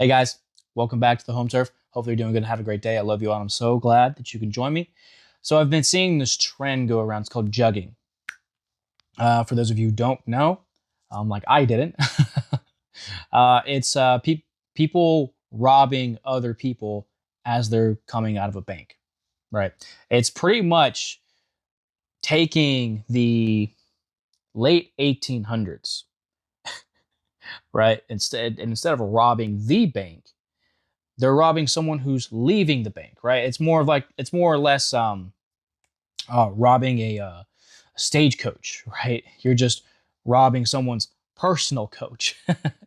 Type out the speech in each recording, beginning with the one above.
Hey guys, welcome back to the home turf. Hopefully you're doing good and have a great day. I love you all. I'm so glad that you can join me. So I've been seeing this trend go around. It's called jugging. For those of you who don't know, like I didn't, it's people robbing other people as they're coming out of a bank, right? It's pretty much taking the late 1800s, right? Instead of robbing the bank, they're robbing someone who's leaving the bank, right? It's more or less robbing a stagecoach, right? You're just robbing someone's personal coach.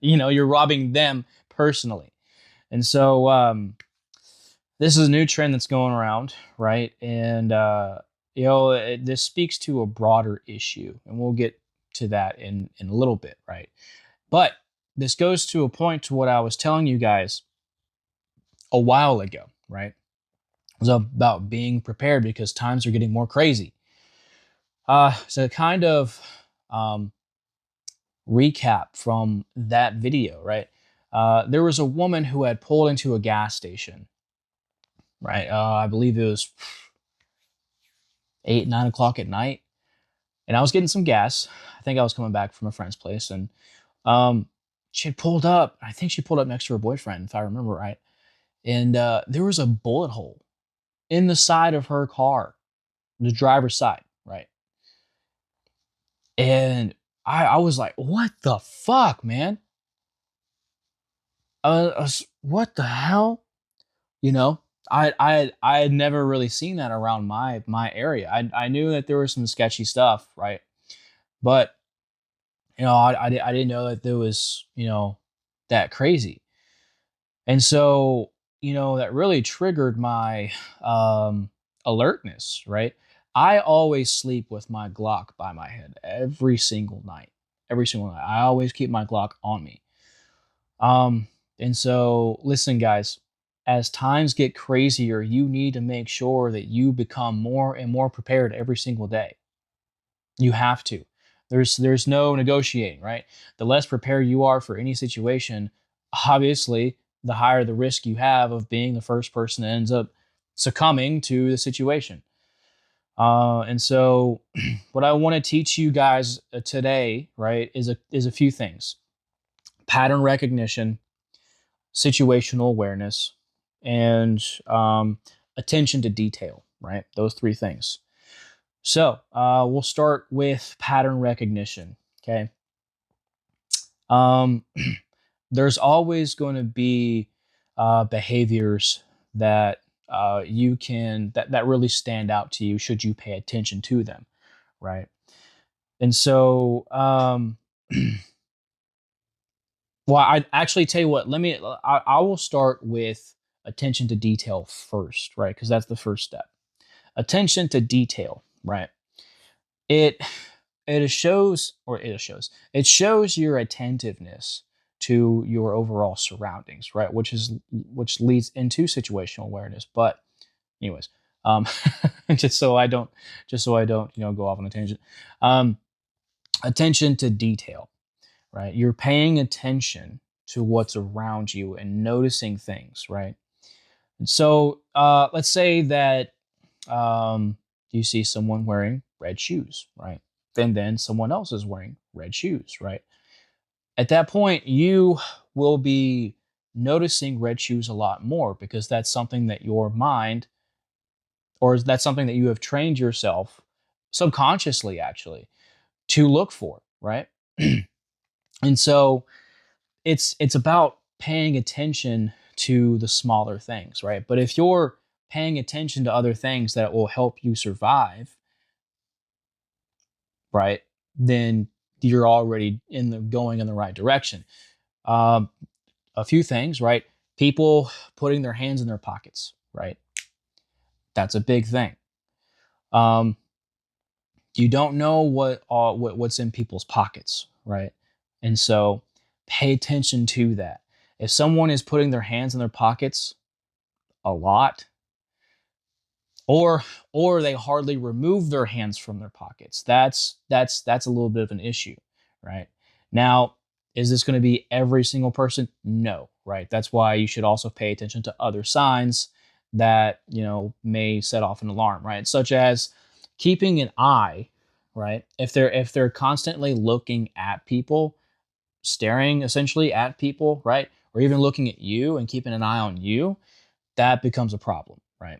You're robbing them personally, and so this is a new trend that's going around, right? And this speaks to a broader issue, and we'll get to that in a little bit, right? But this goes to a point to what I was telling you guys a while ago, right? It was about being prepared because times are getting more crazy. So kind of um, recap from that video, right? There was a woman who had pulled into a gas station, right? I believe it was 8, 9 o'clock at night, and I was getting some gas. I think I was coming back from a friend's place, and um, she had pulled up. I think she pulled up next to her boyfriend, if I remember right. And there was a bullet hole in the side of her car, the driver's side, right? And I was like, what the fuck, man? What the hell? You know, I had never really seen that around my area. I knew that there was some sketchy stuff, right? But I didn't know that there was that crazy. And so that really triggered my alertness, right? I always sleep with my Glock by my head every single night. Every single night. I always keep my Glock on me. And so listen, guys, as times get crazier, you need to make sure that you become more and more prepared every single day. You have to. There's no negotiating, right? The less prepared you are for any situation, obviously, the higher the risk you have of being the first person that ends up succumbing to the situation. And so, what I want to teach you guys today, right, is a few things: pattern recognition, situational awareness, and attention to detail. Right, those three things. So we'll start with pattern recognition. Okay. Um, there's always going to be behaviors that that really stand out to you should you pay attention to them, right? And so, well, I actually tell you what. I will start with attention to detail first, right? Because that's the first step. Attention to detail, right? It it shows your attentiveness to your overall surroundings, right? Which leads into situational awareness. But anyways, um, just so I don't go off on a tangent. Um, attention to detail, right? You're paying attention to what's around you and noticing things, right? And so let's say that you see someone wearing red shoes, right? Then someone else is wearing red shoes, right? At that point, you will be noticing red shoes a lot more because that's something that your mind, or that's something that you have trained yourself subconsciously actually to look for, right? And so it's about paying attention to the smaller things, right? But if you're paying attention to other things that will help you survive, right, then you're already going in the right direction. Um, a few things, right? People putting their hands in their pockets, right? That's a big thing. Um, you don't know what's in people's pockets, right? And so pay attention to that. If someone is putting their hands in their pockets a lot, or they hardly remove their hands from their pockets, that's a little bit of an issue, right? Now, is this going to be every single person? No, right? That's why you should also pay attention to other signs that, may set off an alarm, right? Such as keeping an eye, right? If they're constantly looking at people, staring essentially at people, right? Or even looking at you and keeping an eye on you, that becomes a problem, right?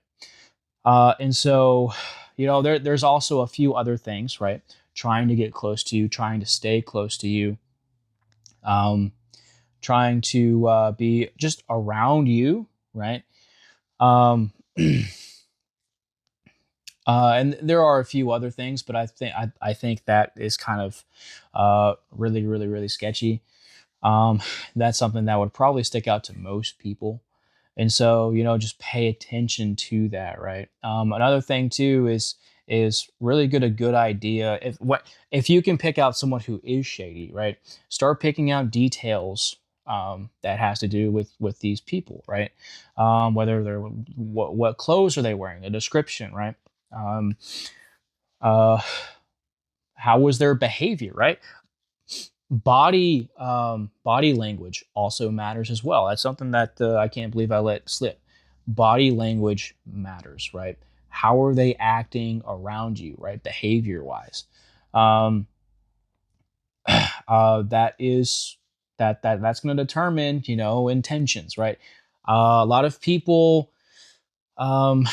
And so, there's also a few other things, right? Trying to get close to you, trying to stay close to you, um, trying to be just around you, right? Um, and there are a few other things, but I think that is kind of really, really, really sketchy. Um, that's something that would probably stick out to most people. And so, just pay attention to that, right? Another thing too is really a good idea if you can pick out someone who is shady, right? Start picking out details that has to do with these people, right? Whether they're what clothes are they wearing, the description, right? Um, uh, how was their behavior, right? Body language also matters as well. That's something that I can't believe I let slip. Body language matters, right? How are they acting around you, right? Behavior wise. um that is that's going to determine, intentions, right? A lot of people, um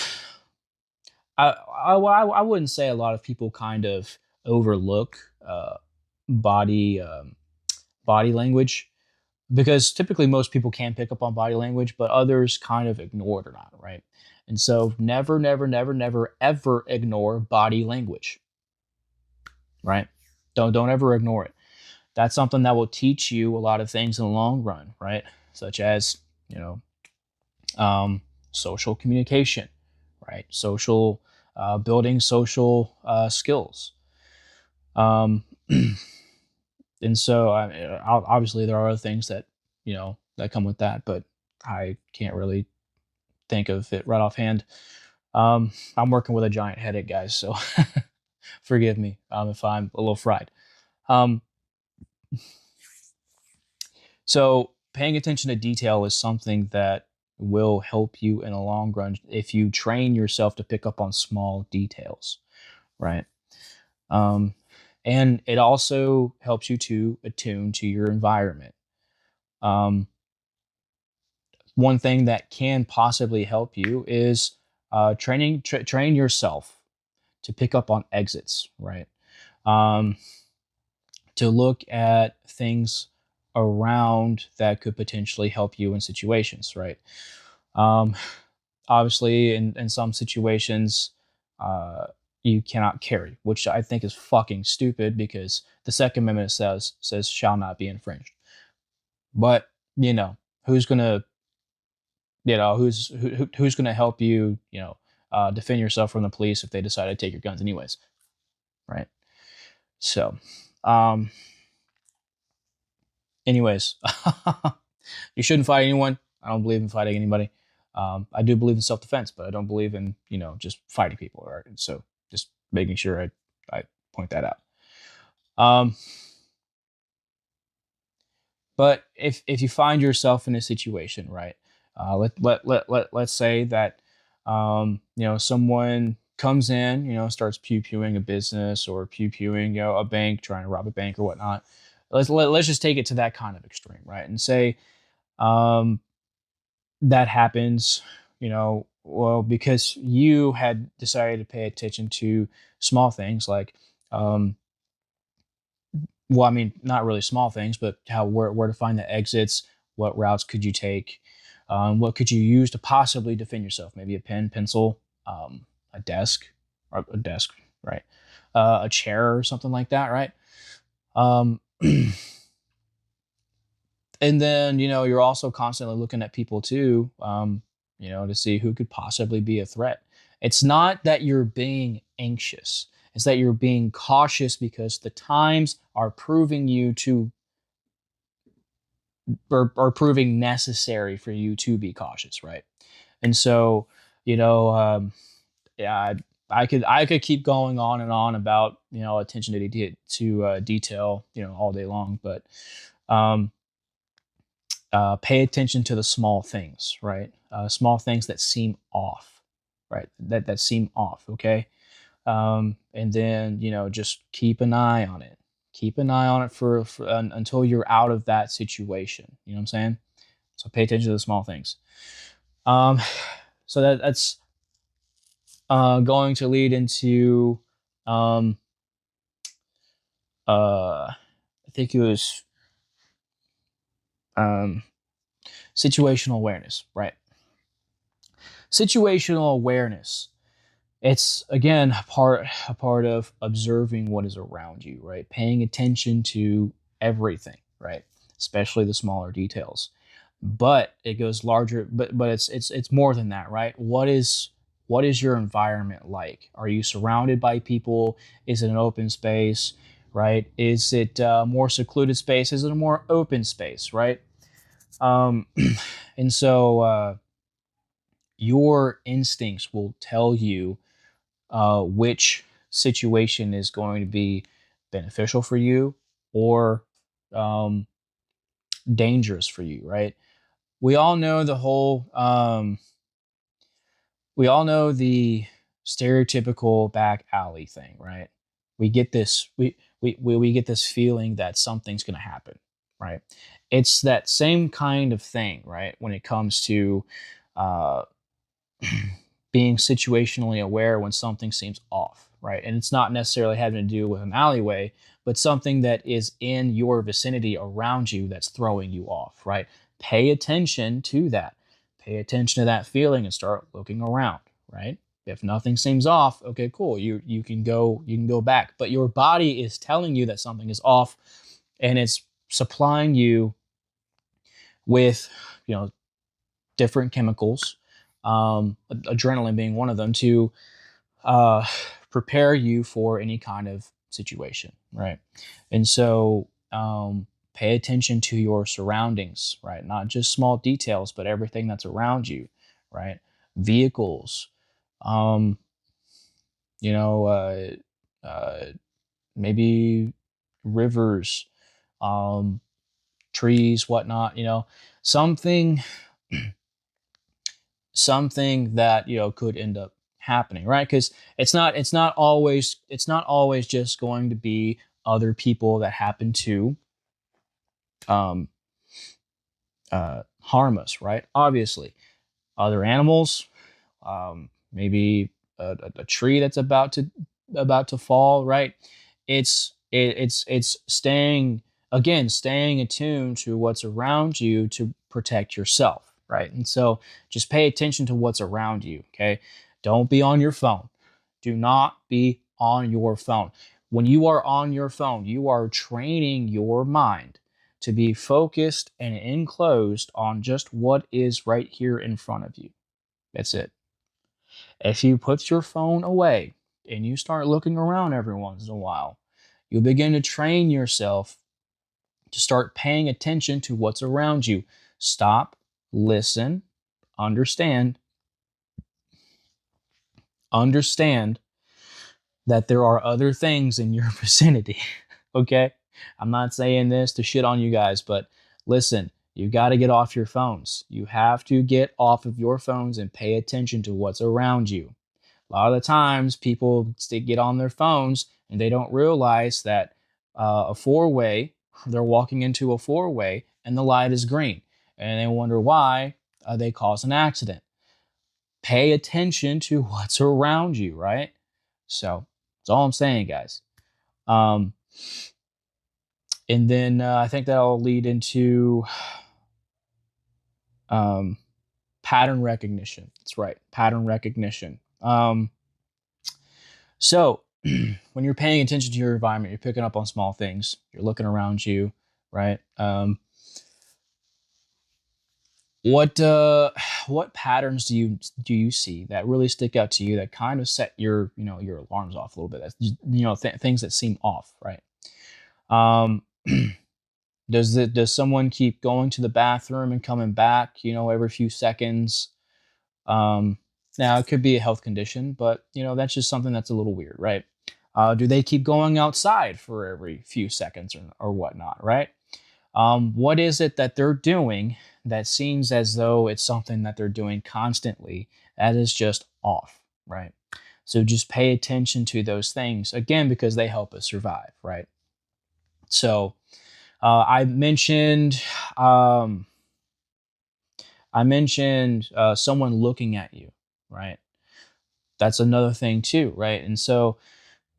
I wouldn't say a lot of people kind of overlook body body language, because typically most people can pick up on body language, but others kind of ignore it or not, right? And so never, never, never, never, ever ignore body language, right? Don't ever ignore it. That's something that will teach you a lot of things in the long run, right? Such as, you know, social communication, right? Social building social skills. Um, and so obviously there are other things that that come with that, but I can't really think of it right offhand. I'm working with a giant headache, guys, so forgive me if I'm a little fried. Um, so paying attention to detail is something that will help you in the long run if you train yourself to pick up on small details, right? Um, and it also helps you to attune to your environment. Um, One thing that can possibly help you is train yourself to pick up on exits, right? Um, to look at things around that could potentially help you in situations, right? Um, Obviously, in some situations, uh, you cannot carry, which I think is fucking stupid because the Second Amendment says shall not be infringed. But who's gonna who's going to help you, defend yourself from the police if they decide to take your guns anyways, right? So, um, anyways, you shouldn't fight anyone. I don't believe in fighting anybody. I do believe in self-defense, but I don't believe in just fighting people. Right? So just making sure I point that out. Um, But if you find yourself in a situation, right? Let's say that someone comes in, starts pew pewing a business or pew pewing a bank, trying to rob a bank or whatnot. Let's just take it to that kind of extreme, right? And say um, that happens, well, because you had decided to pay attention to small things like um, well, I mean, not really small things, but where to find the exits, what routes could you take, what could you use to possibly defend yourself? Maybe a pen, pencil, a desk, right? A chair or something like that, right? Um, and then you're also constantly looking at people too, to see who could possibly be a threat. It's not that you're being anxious; it's that you're being cautious because the times are proving you to or proving necessary for you to be cautious, right? And so, you know, yeah, I could keep going on and on about attention to detail all day long, but um, Pay attention to the small things, right? Small things that seem off, right? That seem off. Okay. And then just keep an eye on it. Keep an eye on it until you're out of that situation. You know what I'm saying? So pay attention to the small things. Um, so that's going to lead into um, I think it was um, situational awareness, right? Situational awareness. It's again a part of observing what is around you, right? Paying attention to everything, right? Especially the smaller details. But it goes larger, but it's more than that, right? What is your environment like? Are you surrounded by people? Is it an open space, right? Is it a more secluded space? Is it a more open space, right? Um, and so your instincts will tell you which situation is going to be beneficial for you or um, dangerous for you, right? We all know the whole, we all know the stereotypical back alley thing, right? We get this, we get this feeling that something's going to happen, right? It's that same kind of thing, right? When it comes to uh, being situationally aware when something seems off, right? And it's not necessarily having to do with an alleyway, but something that is in your vicinity around you that's throwing you off, right? Pay attention to that. Pay attention to that feeling and start looking around, right? If nothing seems off, okay, cool. You can go back, but your body is telling you that something is off, and it's supplying you with you know different chemicals, adrenaline being one of them, to uh, prepare you for any kind of situation, right? And so pay attention to your surroundings, right? Not just small details, but everything that's around you, right? Vehicles, um, you know, uh, maybe rivers, um, trees, whatnot, something something that could end up happening, right? Because it's not always just going to be other people that happen to um, harm us, right? Obviously, other animals, maybe a tree that's about to fall, right? It's staying attuned to what's around you to protect yourself, right? And so just pay attention to what's around you. Okay, don't be on your phone. Do not be on your phone. When you are on your phone, you are training your mind to be focused and enclosed on just what is right here in front of you. That's it. If you put your phone away and you start looking around every once in a while, you'll begin to train yourself to start paying attention to what's around you. Stop, listen, understand, understand that there are other things in your vicinity. Okay? I'm not saying this to shit on you guys, but listen, you got to get off your phones. You have to get off of your phones and pay attention to what's around you. A lot of the times people get on their phones and they don't realize that a four-way, they're walking into a four-way and the light is green. And they wonder why they cause an accident. Pay attention to what's around you, right? So that's all I'm saying, guys. Um, and then I think that'll lead into um, pattern recognition. That's right, pattern recognition. So, when you're paying attention to your environment, you're picking up on small things. You're looking around you, right? What patterns do you see that really stick out to you that kind of set your alarms off a little bit? That's things that seem off, right? Um, does someone keep going to the bathroom and coming back, every few seconds? Um, Now it could be a health condition, but that's just something that's a little weird, right? Do they keep going outside for every few seconds or whatnot, right? What is it that they're doing that seems as though it's something that they're doing constantly that is just off, right? So just pay attention to those things again because they help us survive, right? So I mentioned um, someone looking at you, right? That's another thing too, right? And so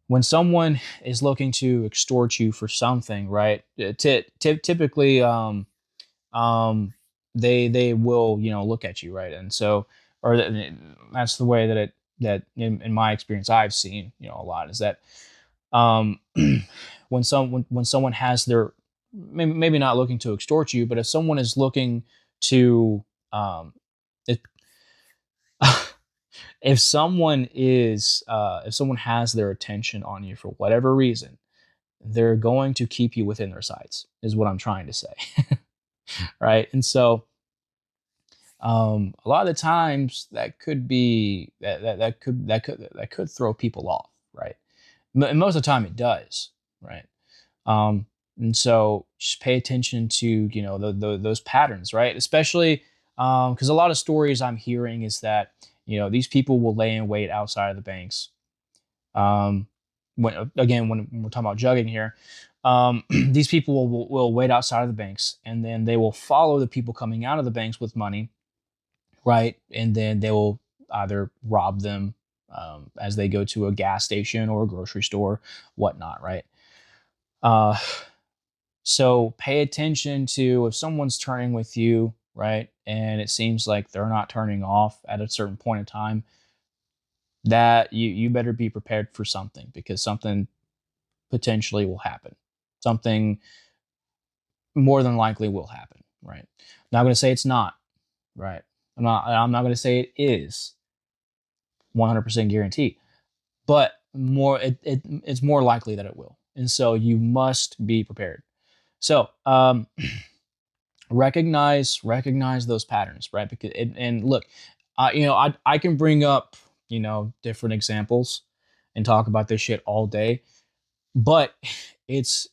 when someone is looking to extort you for something, right? Typically, um, they will look at you, right? And so, or that's the way that in my experience I've seen a lot is that um, when someone has their maybe not looking to extort you, but if someone is looking to um, if, if someone has their attention on you for whatever reason, they're going to keep you within their sights is what I'm trying to say. Right. And so a lot of the times that could be that could throw people off, right? And most of the time it does, right? um, and so just pay attention to those patterns, right? Especially because a lot of stories I'm hearing is that these people will lay in wait outside of the banks. When we're talking about jugging here, these people will wait outside of the banks, and then they will follow the people coming out of the banks with money, right? And then they will either rob them as they go to a gas station or a grocery store, whatnot, right? Uh, so pay attention to if someone's turning with you, right? And it seems like they're not turning off at a certain point in time, that you better be prepared for something because something potentially will happen. Something more than likely will happen, right? I'm not going to say it's not, right? I'm not going to say it is 100% guarantee, but it's more likely that it will. And so you must be prepared. So, recognize those patterns, right? Because and look, I can bring up different examples and talk about this shit all day, but it's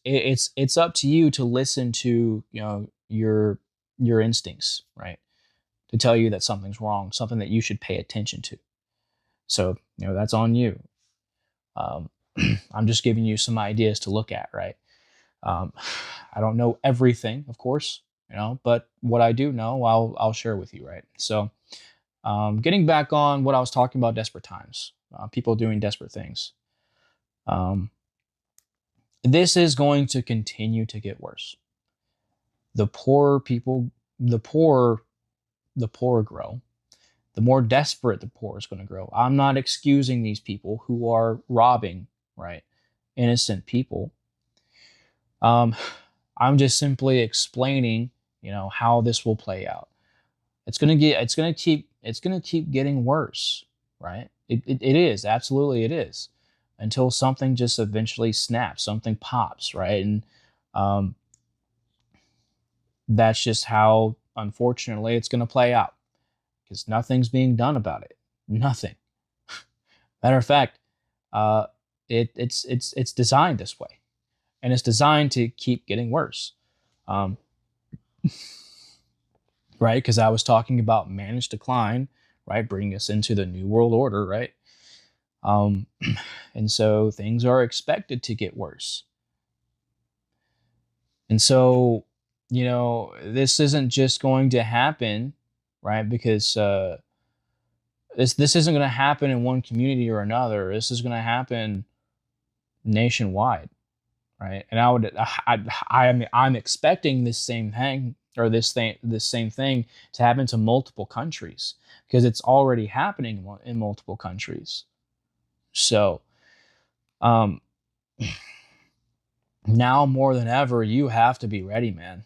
up to you to listen to your instincts, right? To tell you that something's wrong, something that you should pay attention to. So that's on you. um, I'm just giving you some ideas to look at, right? um, I don't know everything, of course, but what I do know, I'll share with you, right? So getting back on what I was talking about, desperate times, people doing desperate things. um, this is going to continue to get worse. The poorer people, the poorer the poor grow, the more desperate the poor is going to grow. I'm not excusing these people who are robbing, right, innocent people. um, I'm just simply explaining how this will play out. It's going to keep getting worse, right? It is, absolutely it is, until something just eventually snaps, something pops, right? And um, that's just how, unfortunately, it's going to play out because nothing's being done about it. Nothing. Matter of fact, uh, it's designed this way, and it's designed to keep getting worse. Um, right? Because I was talking about managed decline, right? Bringing us into the new world order, right? Um, and so things are expected to get worse. And so, this isn't just going to happen, right? Because this isn't going to happen in one community or another. This is going to happen nationwide, right? And I'm expecting this same thing or this same thing to happen to multiple countries because it's already happening in multiple countries. So, um, now more than ever, you have to be ready, man.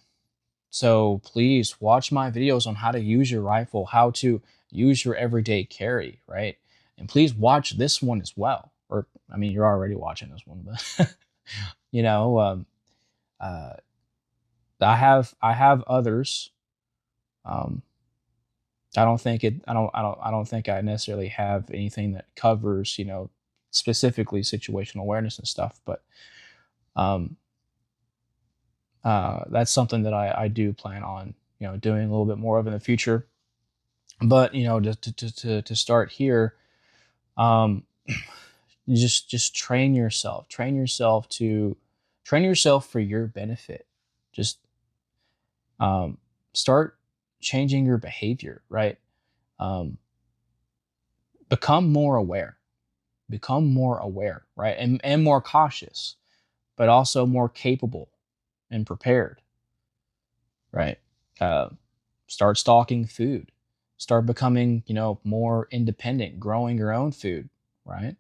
So please watch my videos on how to use your rifle, how to use your everyday carry, right? And please watch this one as well. Or, I mean, you're already watching this one, but you know, uh, I have others. Um, I don't think I necessarily have anything that covers, specifically situational awareness and stuff. But um, That's something that I do plan on, doing a little bit more of in the future. But to start here, um, you just train yourself for your benefit. Just um, start changing your behavior, right? Um, become more aware, right? And more cautious, but also more capable and prepared, right? Uh, start stalking food, start becoming, more independent, growing your own food, right?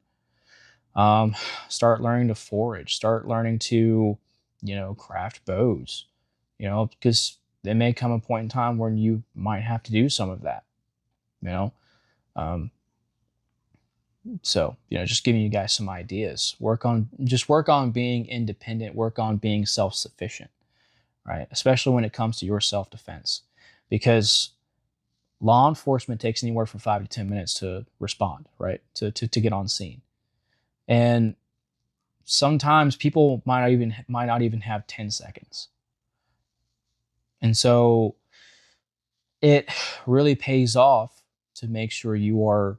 Um, start learning to forage, start learning to, craft bows, because there may come a point in time when you might have to do some of that, you know. Um, so, just giving you guys some ideas. Work on being independent, work on being self-sufficient, right? Especially when it comes to your self-defense, because law enforcement takes anywhere from 5 to 10 minutes to respond, right? To get on scene, and sometimes people might not even have 10 seconds. And so it really pays off to make sure you are,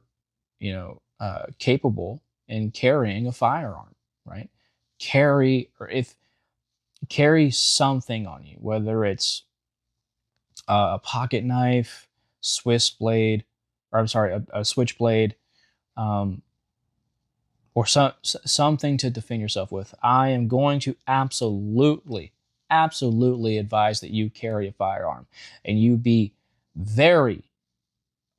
capable in carrying a firearm, right? Carry something on you, whether it's a pocket knife, Swiss blade, or I'm sorry, a switchblade, um, or something to defend yourself with. I am going to absolutely advise that you carry a firearm and you be very,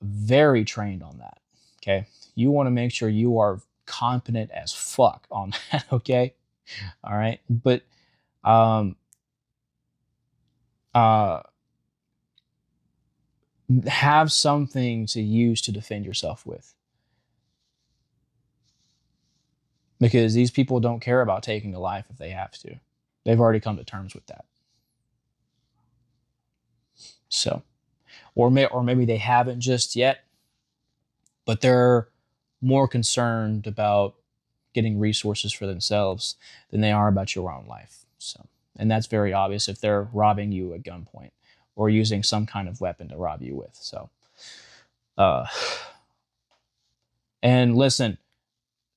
very trained on that. Okay. You want to make sure you are competent as fuck on that. Okay. All right. But, um, uh, have something to use to defend yourself with, because these people don't care about taking a life if they have to. They've already come to terms with that. So, or maybe they haven't just yet, but they're more concerned about getting resources for themselves than they are about your own life. So, and that's very obvious if they're robbing you at gunpoint or using some kind of weapon to rob you with. So, uh, and listen,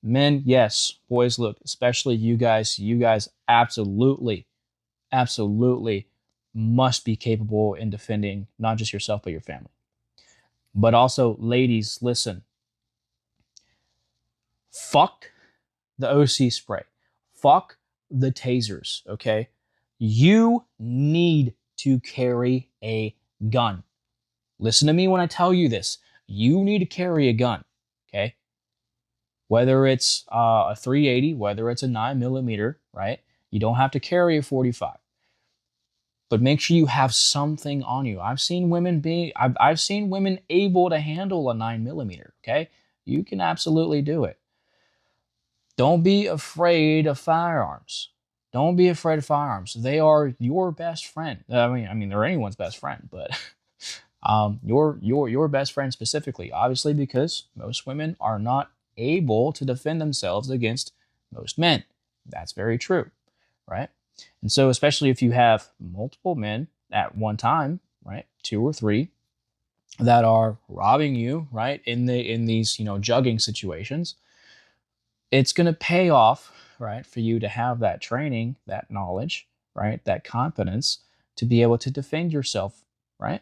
men, yes, boys, look, especially you guys absolutely must be capable in defending not just yourself, but your family. But also, ladies, listen, fuck the OC spray. Fuck the tasers, okay? You need to carry a gun. Listen to me when I tell you this. You need to carry a gun, okay? Whether it's a 380, whether it's a 9 millimeter, right? You don't have to carry a 45, but make sure you have something on you. I've seen women able to handle a 9 millimeter, okay? You can absolutely do it. Don't be afraid of firearms. Don't be afraid of firearms. They are your best friend. I mean, they're anyone's best friend, but your best friend specifically. Obviously, because most women are not able to defend themselves against most men. That's very true, right? And so, especially if you have multiple men at one time, right, two or three that are robbing you, right, in these jugging situations, it's going to pay off, right, for you to have that training, that knowledge, right, that competence to be able to defend yourself, right?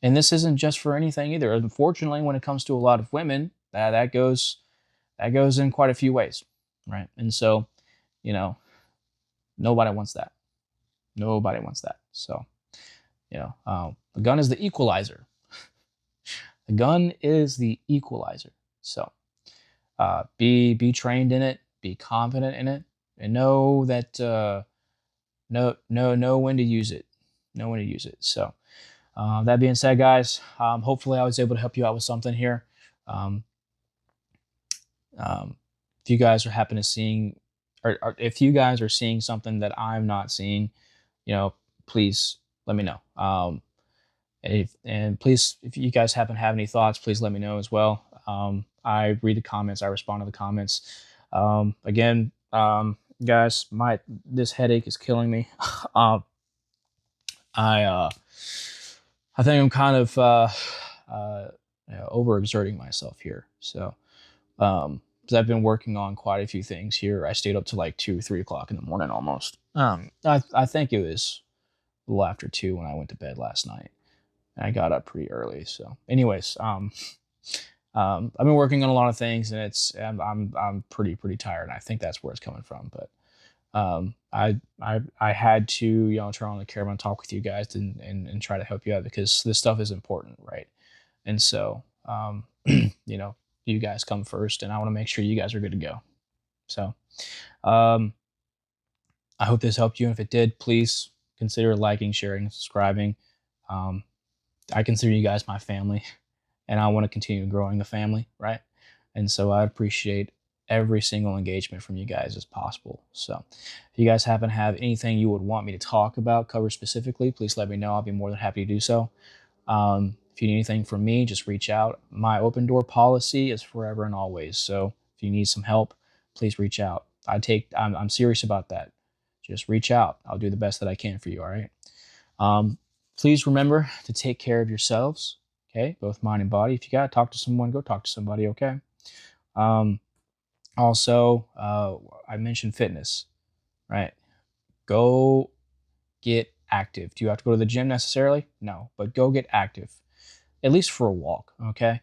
And this isn't just for anything either. Unfortunately, when it comes to a lot of women, that goes in quite a few ways, right? And so, you know, nobody wants that. Nobody wants that. So, the gun is the equalizer. The gun is the equalizer. So, be trained in it, be confident in it, and know that know when to use it. Know when to use it. So, that being said, guys, hopefully I was able to help you out with something here. Um, um, if you guys are happen to seeing, or if you guys are seeing something that I'm not seeing, please let me know. And please, if you guys happen to have any thoughts, please let me know as well. I read the comments, I respond to the comments. Again, guys, my this headache is killing me. um, I I think I'm kind of uh, overexerting myself here. So, because I've been working on quite a few things here. I stayed up to like 2, 3 o'clock in the morning almost. I think it was a little after 2 when I went to bed last night, and I got up pretty early. So, anyways, I've been working on a lot of things, and I'm pretty tired. And I think that's where it's coming from. But I had to turn on the camera and talk with you guys and try to help you out because this stuff is important, right? And so you guys come first, and I want to make sure you guys are good to go. So um, I hope this helped you. And if it did, please consider liking, sharing, and subscribing. Um, I consider you guys my family, and I want to continue growing the family, right? And so I appreciate every single engagement from you guys as possible. So if you guys happen to have anything you would want me to talk about, cover specifically, please let me know. I'll be more than happy to do so. If you need anything from me, just reach out. My open door policy is forever and always. So if you need some help, please reach out. I'm serious about that. Just reach out. I'll do the best that I can for you. All right. Um, Please remember to take care of yourselves. Okay, both mind and body. If you gotta talk to someone, go talk to somebody. Okay. Um, Also, I mentioned fitness. Right. Go get active. Do you have to go to the gym necessarily? No, but go get active. At least for a walk. Okay.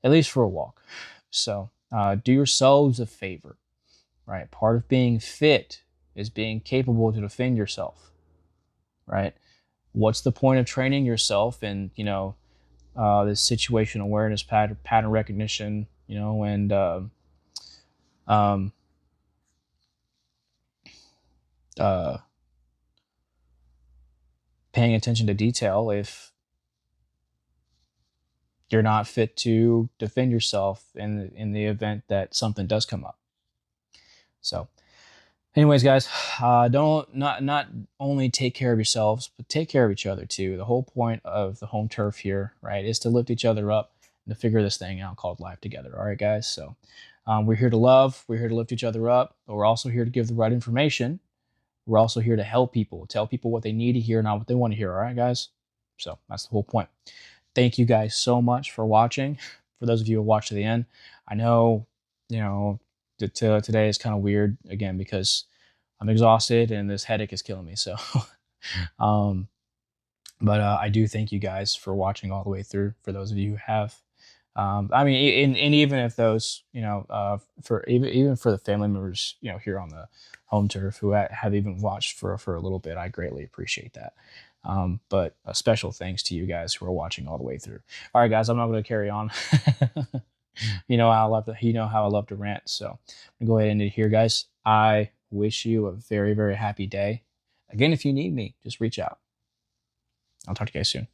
At least for a walk. So do yourselves a favor. Right. Part of being fit is being capable to defend yourself. Right. What's the point of training yourself in this situation awareness, pattern recognition, and um, uh, paying attention to detail if you're not fit to defend yourself in the event that something does come up. So, anyways, guys, don't not only take care of yourselves, but take care of each other too. The whole point of the home turf here, right, is to lift each other up and to figure this thing out called life together. All right, guys. So we're here to love. We're here to lift each other up. But we're also here to give the right information. We're also here to help people, tell people what they need to hear, not what they want to hear. All right, guys. So that's the whole point. Thank you guys so much for watching. For those of you who watched to the end, I know, today is kind of weird again because I'm exhausted and this headache is killing me. So, um, but I do thank you guys for watching all the way through. For those of you who have, I mean, and even if those, for even for the family members, here on the home turf who have even watched for a little bit, I greatly appreciate that. But a special thanks to you guys who are watching all the way through. All right, guys, I'm not going to carry on. You know how I love to rant. So I'm gonna go ahead and end it here, guys. I wish you a very, very happy day. Again, if you need me, just reach out. I'll talk to you guys soon.